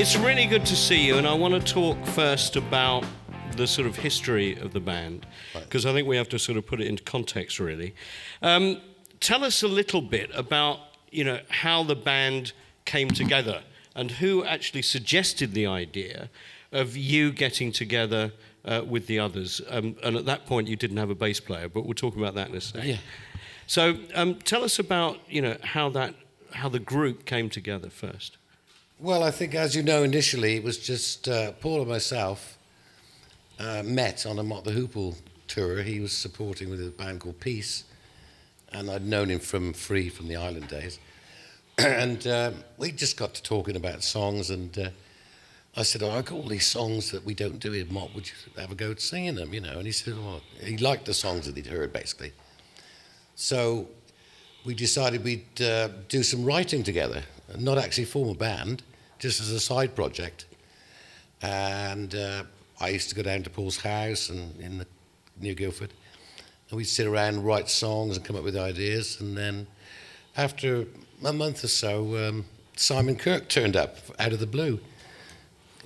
It's really good to see you, and I want to talk first about the sort of history of the band, because I think we have to sort of put it into context, really. Tell us a little bit about, how the band came together and who actually suggested the idea of you getting together with the others. And at that point, you didn't have a bass player, but we'll talk about that in a second. Yeah. So tell us about, how the group came together first. Well, I think, as you know, initially it was just Paul and myself met on a Mott the Hoople tour. He was supporting with a band called Peace, and I'd known him from Free from the Island days. And we just got to talking about songs, and I said, I got all these songs that we don't do in Mott, would you have a go at singing them, And he said, well, he liked the songs that he'd heard, basically. So we decided we'd do some writing together, not actually form a band, just as a side project. And I used to go down to Paul's house and in New Guildford, and we'd sit around and write songs and come up with ideas. And then after a month or so, Simon Kirke turned up out of the blue.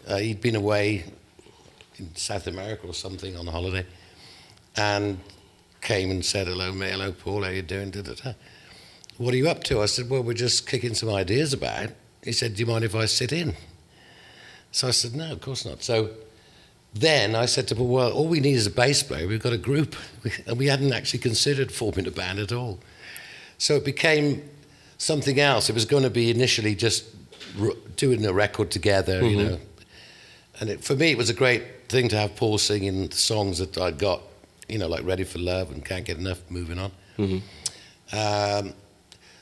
He'd been away in South America or something on a holiday, and came and said, hello, mate, hello, Paul, how you doing? Da-da-da. What are you up to? I said, well, we're just kicking some ideas about. He said, do you mind if I sit in? So I said, no, of course not. So then I said to Paul, well, all we need is a bass player. We've got a group. And we hadn't actually considered forming a band at all. So it became something else. It was going to be initially just doing a record together, And for me, it was a great thing to have Paul singing the songs that I'd got, like Ready for Love and Can't Get Enough, Moving On. Mm-hmm.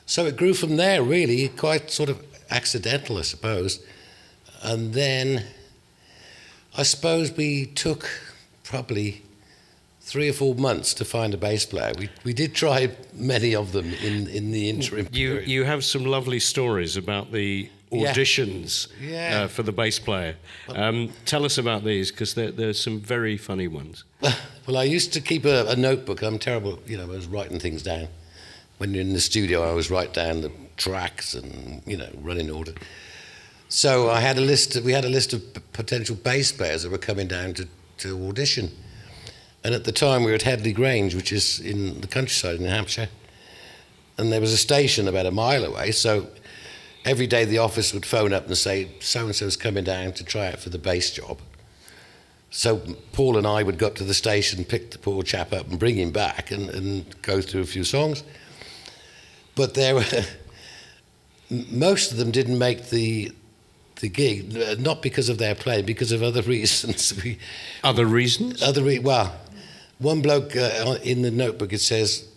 So it grew from there, really, quite sort of accidental, I suppose. And then I suppose we took probably 3 or 4 months to find a bass player. We did try many of them in the interim period. You have some lovely stories about the auditions for the bass player. Tell us about these, because there's some very funny ones. Well, I used to keep a notebook. I'm terrible, I was writing things down. When you're in the studio, I always write down the tracks and, run in order. So we had a list of potential bass players that were coming down to audition. And at the time, we were at Headley Grange, which is in the countryside in New Hampshire. And there was a station about a mile away, so every day the office would phone up and say, so-and-so's coming down to try out for the bass job. So Paul and I would go up to the station, pick the poor chap up and bring him back and go through a few songs. But there were most of them didn't make the gig, not because of their playing, because of other reasons. Other reasons? Well, one bloke in the notebook, it says,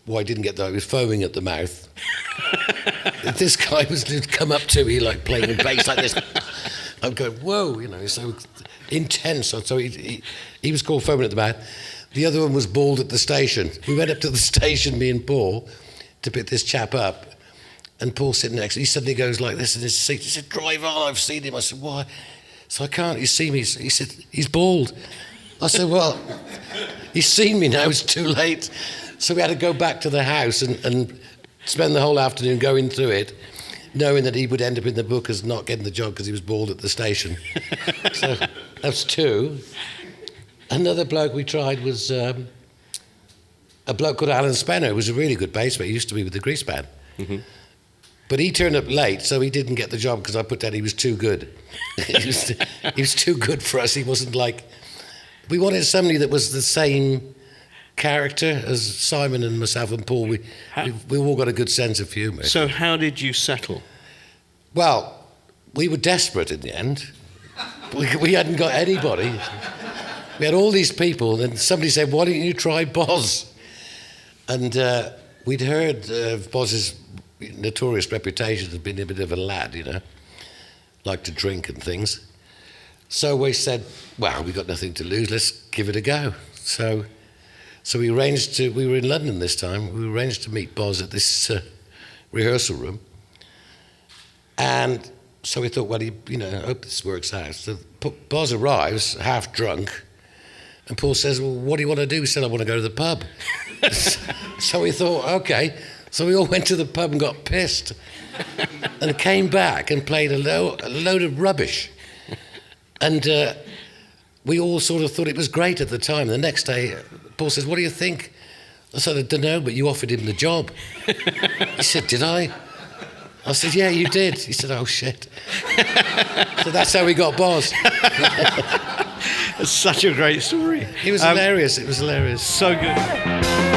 well, I didn't get that, he was foaming at the mouth. This guy would come up to me like playing a bass like this. I'm going, whoa, so intense. So he was called foaming at the mouth. The other one was bald at the station. We went up to the station, me and Paul, to pick this chap up. And Paul sitting next to me, he suddenly goes like this in his seat. He said, drive on, I've seen him. I said, why? So I can't, you see me? He said, he's bald. I said, well, he's seen me now, it's too late. So we had to go back to the house and spend the whole afternoon going through it, knowing that he would end up in the book as not getting the job because he was bald at the station. So that's 2. Another bloke we tried was a bloke called Alan Spenner, who was a really good bass player. He used to be with the Grease Band. Mm-hmm. But he turned up late, so he didn't get the job because I put down he was too good. he was too good for us. He wasn't like... We wanted somebody that was the same character as Simon and myself and Paul. We all got a good sense of humour. So how did you settle? Well, we were desperate in the end. We hadn't got anybody. We had all these people, and somebody said, why don't you try Boz? And we'd heard of Boz's notorious reputation as being a bit of a lad, like to drink and things. So we said, well, we've got nothing to lose, let's give it a go. So we arranged we were in London this time, we arranged to meet Boz at this rehearsal room. And so we thought, well, I hope this works out. So Boz arrives, half drunk, and Paul says, well, what do you want to do? He said, I want to go to the pub. So we thought, okay. So we all went to the pub and got pissed and came back and played a load of rubbish. And we all sort of thought it was great at the time. The next day, Paul says, "What do you think?" I said, "I don't know, but you offered him the job." He said, "Did I?" I said, "Yeah, you did." He said, "Oh, shit." So that's how we got Boz. It's such a great story. It was hilarious. It was hilarious. So good.